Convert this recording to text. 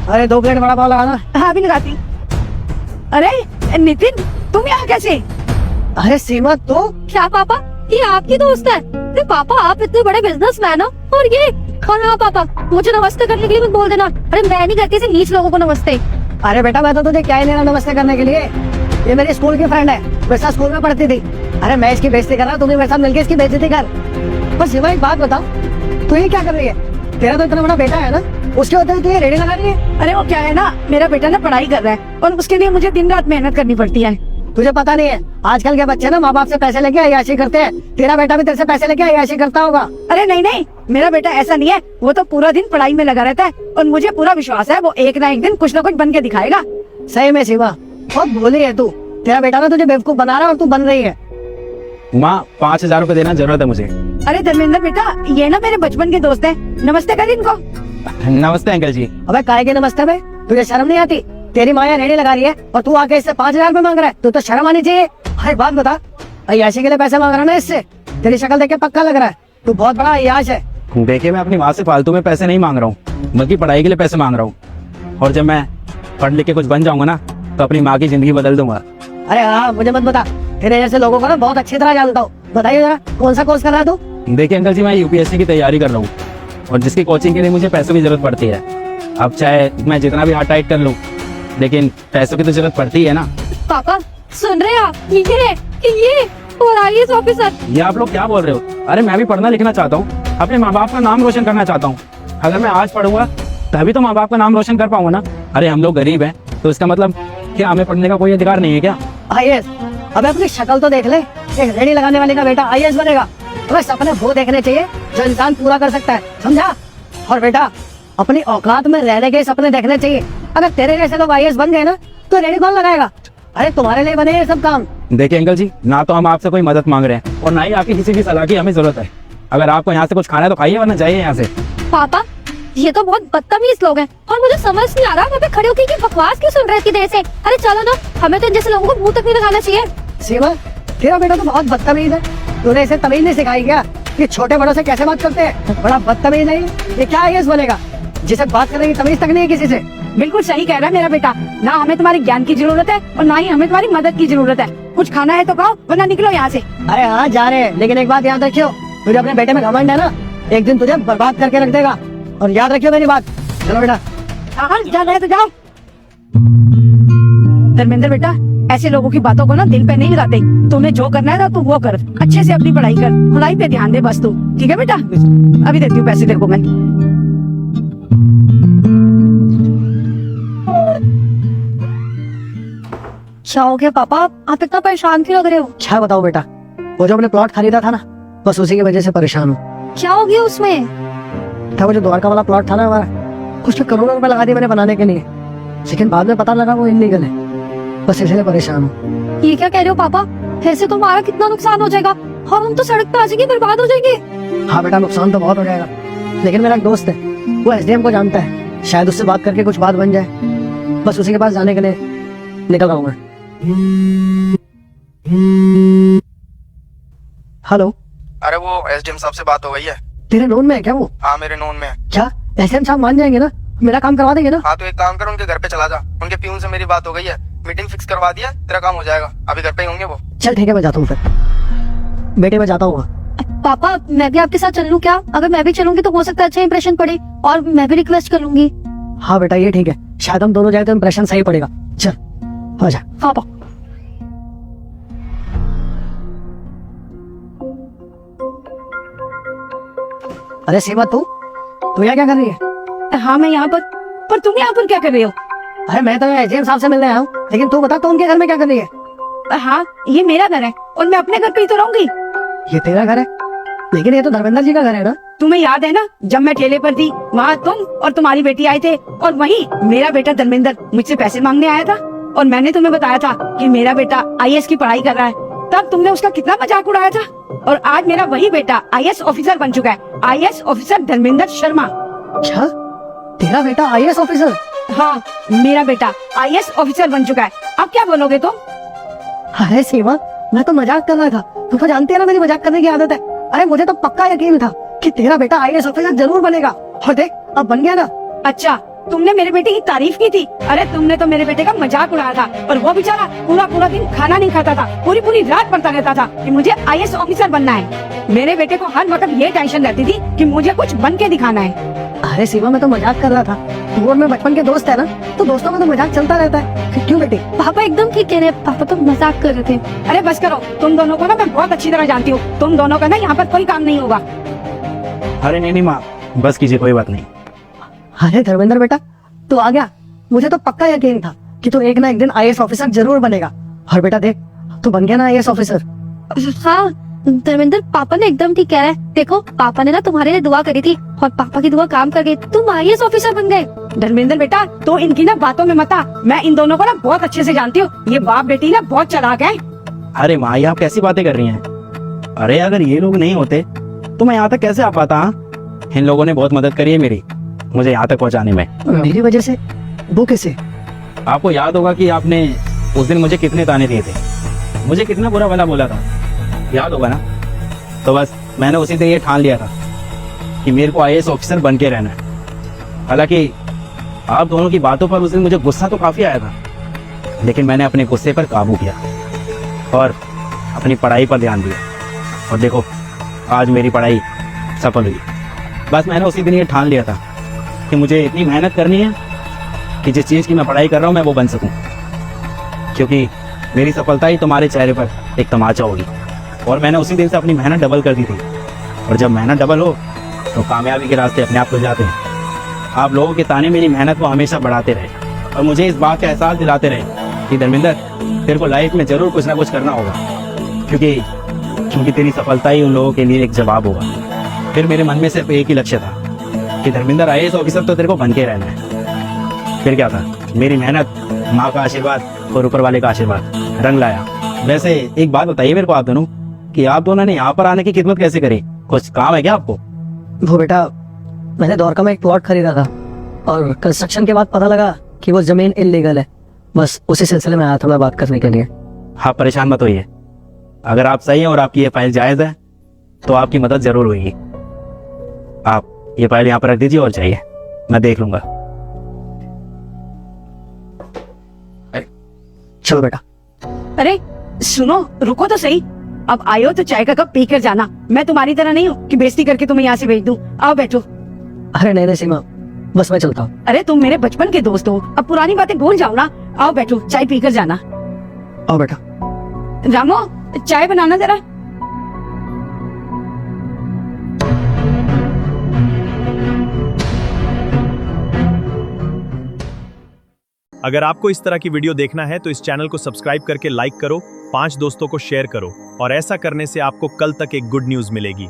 अरे 2 प्लेट बड़ा पाव लगाना। हाँ भी लगाती। अरे नितिन, तुम यहाँ कैसे? अरे सीमा तू? क्या पापा, ये आपकी दोस्त है? अरे पापा, आप इतने बड़े बिजनेसमैन हो और ये। और हाँ पापा, मुझे नमस्ते करने के लिए मत बोल देना। अरे मैं नहीं करती ऐसे नीच लोगों को नमस्ते। अरे बेटा मैं तो तुझे क्या ही लेना नमस्ते करने के लिए। ये मेरी स्कूल की फ्रेंड है, मेरे साथ स्कूल में पढ़ती थी। अरे मैं इसकी बेइज्जती कर रहा, तुम भी मेरे साथ मिलकर इसकी बेइज्जती कर। बस सीमा एक बात बताओ, तू ये क्या कर रही है? तेरा तो इतना बड़ा बेटा है ना, उसके होते हुए तू ये रेडी लगा रही है। अरे वो क्या है ना, मेरा बेटा ना पढ़ाई कर रहा है और उसके लिए मुझे दिन रात मेहनत करनी पड़ती है। तुझे पता नहीं है, आजकल के बच्चे ना माँ बाप से पैसे लेके अय्याशी करते हैं। तेरा बेटा भी तेरे से पैसे लेके अय्याशी करता होगा। अरे नहीं नहीं, मेरा बेटा ऐसा नहीं है। वो तो पूरा दिन पढ़ाई में लगा रहता है और मुझे पूरा विश्वास है वो एक ना एक दिन कुछ ना कुछ बन के दिखाएगा। सही में शिवा, बहुत भोली है तू। तेरा बेटा ना तुझे बेवकूफ बना रहा है और तू बन रही है। माँ 5,000 रुपए देना जरूरत है मुझे। अरे धर्मेंद्र बेटा, ये ना मेरे बचपन के दोस्त है। नमस्ते कर इनको। नमस्ते अंकल जी। अबे काहे के नमस्ते में? तुझे शर्म नहीं आती? तेरी माँ यहाँ रेडी लगा रही है और तू आके इससे 5,000 रुपए मांग रहा है। तू तो शर्म आनी चाहिए। अरे बात बता, अय्याशी के लिए पैसे मांग रहा है ना इससे? तेरी शक्ल देख के पक्का लग रहा है तू बहुत बड़ा अय्याश है। देखिए, मैं अपनी माँ से फालतू में पैसे नहीं मांग रहा हूँ, बल्कि पढ़ाई के लिए पैसे मांग रहा हूँ। और जब मैं पढ़ लिख के कुछ बन जाऊंगा ना, तो अपनी माँ की जिंदगी बदल दूंगा। अरे हाँ, मुझे मत बता, तेरे जैसे लोगों को ना बहुत अच्छी तरह जानता हूँ। बताइए जरा, कौन सा कोर्स कर रहा है तू? देखिए अंकल जी, मैं यूपीएससी की तैयारी कर रहा हूँ और जिसकी कोचिंग के लिए मुझे पैसों की जरूरत पड़ती है। अब चाहे मैं जितना भी हाथ टाइट कर लूँ, लेकिन पैसों की तो जरूरत पड़ती है ना। पापा सुन रहे हैं आप? ये और IAS ऑफिसर। ये आप लोग क्या बोल रहे हो? अरे मैं भी पढ़ना लिखना चाहता हूँ, अपने माँ बाप का नाम रोशन करना चाहता हूँ। अगर मैं आज पढ़ूंगा तभी तो माँ बाप का नाम रोशन कर पाऊंगा ना। अरे हम लोग गरीब हैं, तो इसका मतलब क्या हमें पढ़ने का कोई अधिकार नहीं है क्या? IAS? अबे अपनी शक्ल तो देख ले, एक रेडी लगाने वाले का बेटा IAS बनेगा। तुम्हें सपने वो देखने चाहिए जो इंसान पूरा कर सकता है, समझा? और बेटा अपनी औकात में रहने के सपने देखने चाहिए। अगर तेरे जैसे लोग IAS बन गए ना, तो रेडी कौन लगाएगा? अरे तुम्हारे लिए बने ये सब काम। देखिए अंकल जी, ना तो हम आपसे कोई मदद मांग रहे हैं और ना ही आपकी किसी भी सलाह की हमें जरूरत है। अगर आपको यहाँ से कुछ खाना है तो खाइए, वरना जाइए यहाँ से। पापा, ये तो बहुत बदतमीज लोग हैं और मुझे समझ नहीं आ रहा वहाँ पे खड़े होकर ये बकवास क्यों सुन रहे थे देर से। अरे चलो ना, हमें तो इन जैसे लोगों को मुंह तक नहीं लगाना चाहिए। सीमा, तेरा बेटा तो बहुत बदतमीज है। तूने इसे तमीज नहीं सिखाई क्या कि छोटे बड़ों से कैसे बात करते हैं? बड़ा बदतमीज नहीं, ये क्या IAS बनेगा जिसे बात करने की तमीज तक नहीं है किसी से। बिल्कुल सही कह रहा है मेरा बेटा। ना हमें तुम्हारी ज्ञान की जरूरत है और ना ही हमें तुम्हारी मदद की जरूरत है। कुछ खाना है तो खाओ, वरना निकलो यहाँ से। अरे हाँ जा रहे हैं, लेकिन एक बात याद रखियो, तुझे अपने बेटे में घमंड है ना, एक दिन तुझे बर्बाद करके रख देगा। और याद रखियो मेरी बात। चलो बेटा। हाँ जाना है तो जाओ। धर्मेंद्र बेटा, ऐसे लोगों की बातों को ना दिल पे नहीं लगाते। तुम्हें जो करना है ना तू वो कर, अच्छे से अपनी पढ़ाई कर, पढ़ाई पे ध्यान दे बस तू। ठीक है बेटा? अभी देती हूँ पैसे तेरे को मैं। क्या हो गया पापा, आप इतना परेशान क्यों लग रहे हो? क्या बताओ बेटा, वो जो हमने प्लॉट खरीदा था ना, बस उसी की वजह से परेशान हूँ। क्या हो गया उसमें? था वो जो द्वारका वाला प्लॉट था ना हमारा, कुछ करोड़ों रुपए लगा दिए मैंने बनाने के लिए, लेकिन बाद में पता लगा वो इल्लीगल है। बस इसलिए परेशान हूँ। ये क्या कह रहे हो पापा? ऐसे तो हमारा कितना नुकसान हो जाएगा और हम तो सड़क पे आ जाएंगे, बर्बाद हो जाएंगे। हाँ बेटा, नुकसान तो बहुत हो जाएगा, लेकिन मेरा एक दोस्त है, वो SDM को जानता है, शायद उससे बात करके कुछ बात बन जाए। बस उसी के पास जाने के लिए निकल रहा हूँ मैं। हेलो। अरे वो SDM साहब से बात हो गई है। तेरे नोन में है क्या वो? हाँ मेरे नोन में है। क्या SDM साहब मान जाएंगे ना, मेरा काम करवा देंगे ना? हाँ तो एक काम कर, उनके घर पे चला जा, उनके प्यून से मेरी बात हो गई है, मीटिंग फिक्स करवा दिया, तेरा काम हो जाएगा। अभी घर पे ही होंगे वो। चल ठीक है, मैं जाता हूँ फिर। बेटे मैं जाता हूँ। पापा मैं भी आपके साथ चल लूं क्या? अगर मैं भी चलूंगी तो हो सकता है अच्छा इंप्रेशन पड़े और मैं भी रिक्वेस्ट कर लूंगी। हाँ बेटा ये ठीक है, शायद हम दोनों जाए तो इंप्रेशन सही पड़ेगा। चल आ जा। पापा अरे सीमा, तू यहाँ क्या कर रही है? हाँ मैं यहाँ पर तुम यहाँ पर क्या कर रहे हो? अरे मैं तो SDM साहब से मिलने आया हूँ, लेकिन तू बता, तू उनके घर में क्या कर रही है? हाँ ये मेरा घर है और मैं अपने घर पे ही तो रहूंगी। ये तेरा घर है, लेकिन ये तो धर्मेंद्र जी का घर है ना? तुम्हें याद है ना, जब मैं ठेले पर थी वहाँ तुम और तुम्हारी बेटी आए थे और वहीं मेरा बेटा धर्मेंद्र मुझसे पैसे मांगने आया था और मैंने तुम्हें बताया था कि मेरा बेटा IAS की पढ़ाई कर रहा है। तब तुमने उसका कितना मजाक उड़ाया था और आज मेरा वही बेटा IAS ऑफिसर बन चुका है, IAS ऑफिसर धर्मेंद्र शर्मा। क्या तेरा बेटा IAS ऑफिसर? हाँ मेरा बेटा IAS ऑफिसर बन चुका है। अब क्या बोलोगे तुम? अरे सीमा, मैं तो मजाक कर रहा था, तू तो जानती है ना मेरी मजाक करने की आदत है। अरे मुझे तो पक्का यकीन था कि तेरा बेटा IAS ऑफिसर जरूर बनेगा, और देख अब बन गया ना। अच्छा तुमने मेरे बेटे की तारीफ की थी। अरे तुमने तो मेरे बेटे का मजाक उड़ाया था, और वो बेचारा पूरा पूरा दिन खाना नहीं खाता था, पूरी पूरी रात पढ़ता रहता था कि मुझे IAS ऑफिसर बनना है। मेरे बेटे को हर वक्त ये टेंशन रहती थी कि मुझे कुछ बन के दिखाना है। अरे सीमा, मैं तो मजाक कर रहा था। तू और मैं बचपन के दोस्त है ना, तो दोस्तों में तो मजाक चलता रहता है। क्यों बेटे? पापा एकदम ठीक कह रहे हैं, पापा तो मजाक कर रहे थे। अरे बस करो, तुम दोनों को ना मैं बहुत अच्छी तरह जानती हूँ। तुम दोनों का ना यहाँ पर कोई काम नहीं होगा। अरे नहीं माँ, बस कीजिए, कोई बात नहीं। अरे धर्मेंद्र बेटा, तू आ गया। मुझे तो पक्का यकीन था कि तू एक ना एक दिन IAS ऑफिसर जरूर बनेगा। और बेटा देख, तू बन गया ना IAS ऑफिसर। हाँ धर्मेंद्र, पापा ने एकदम ठीक कह रहे हैं। देखो पापा ने ना तुम्हारे लिए दुआ करी थी, और पापा की दुआ काम कर गई, तुम IAS ऑफिसर बन गए। धर्मेंद्र बेटा, तो इनकी ना बातों में मत आ। मैं इन दोनों को ना बहुत अच्छे से जानती हूँ। ये बाप बेटी ना बहुत चालाक है। अरे माँ, ये आप कैसी बातें कर रही हैं? अरे अगर ये लोग नहीं होते तो मैं यहाँ तक कैसे आ पाता? इन लोगों ने बहुत मदद करी है मेरी, मुझे यहाँ तक पहुँचाने में। मेरी वजह से? वो कैसे? आपको याद होगा कि आपने उस दिन मुझे कितने ताने दिए थे, मुझे कितना बुरा भला बोला था, याद होगा ना? तो बस मैंने उसी दिन ये ठान लिया था कि मेरे को IAS ऑफिसर बन के रहना है। हालांकि आप दोनों की बातों पर उस दिन मुझे गुस्सा तो काफी आया था, लेकिन मैंने अपने गुस्से पर काबू किया और अपनी पढ़ाई पर ध्यान दिया, और देखो आज मेरी पढ़ाई सफल हुई। बस मैंने उसी दिन ये ठान लिया था कि मुझे इतनी मेहनत करनी है कि जिस चीज़ की मैं पढ़ाई कर रहा हूँ मैं वो बन सकूँ, क्योंकि मेरी सफलता ही तुम्हारे चेहरे पर एक तमाचा होगी। और मैंने उसी दिन से अपनी मेहनत डबल कर दी थी, और जब मेहनत डबल हो तो कामयाबी के रास्ते अपने आप खुल जाते हैं। आप लोगों के ताने मेरी मेहनत को हमेशा बढ़ाते रहे, और मुझे इस बात का एहसास दिलाते रहे कि धर्मेंद्र, तेरे को लाइफ में जरूर कुछ ना कुछ करना होगा, क्योंकि तेरी सफलता ही उन लोगों के लिए एक जवाब होगा। फिर मेरे मन में सिर्फ एक ही लक्ष्य था कि धर्मेंद्र IAS ऑफिसर तो तेरे को बन के रहना है। फिर क्या था, मेरी मेहनत, माँ का आशीर्वाद और ऊपर वाले का आशीर्वाद रंग लाया। वैसे एक बात बताइए मेरे को आप दोनों, कि आप दोनों ने यहाँ पर आने की खिदमत कैसे करी? कुछ काम है क्या आपको? वो बेटा, मैंने द्वारका में एक प्लॉट खरीदा था, और कंस्ट्रक्शन के बाद पता लगा कि वो जमीन इल्लीगल है। बस उसी सिलसिले में आया था मैं बात करने के लिए। आप परेशान मत होइए, अगर आप सही हैं और आपकी ये फाइल जायज है तो आपकी मदद जरूर होगी। आप ये फाइल यहाँ पर रख दीजिए और जाइए, मैं देख लूंगा। चलो बेटा। अरे सुनो, रुको तो सही। अब आयो तो चाय का कप पी कर जाना। मैं तुम्हारी तरह नहीं हूँ कि बेइज्जती करके तुम्हें यहाँ से भेज दूँ। आओ बैठो। अरे नहीं सीमा, बस मैं चलता हूँ। अरे तुम मेरे बचपन के दोस्त हो, अब पुरानी बातें भूल जाओ ना। आओ बैठो, चाय पी कर जाना। आओ बेटा। रामो, चाय बनाना जरा। अगर आपको इस तरह की वीडियो देखना है तो इस चैनल को सब्सक्राइब करके लाइक करो, 5 दोस्तों को शेयर करो, और ऐसा करने से आपको कल तक एक गुड न्यूज़ मिलेगी।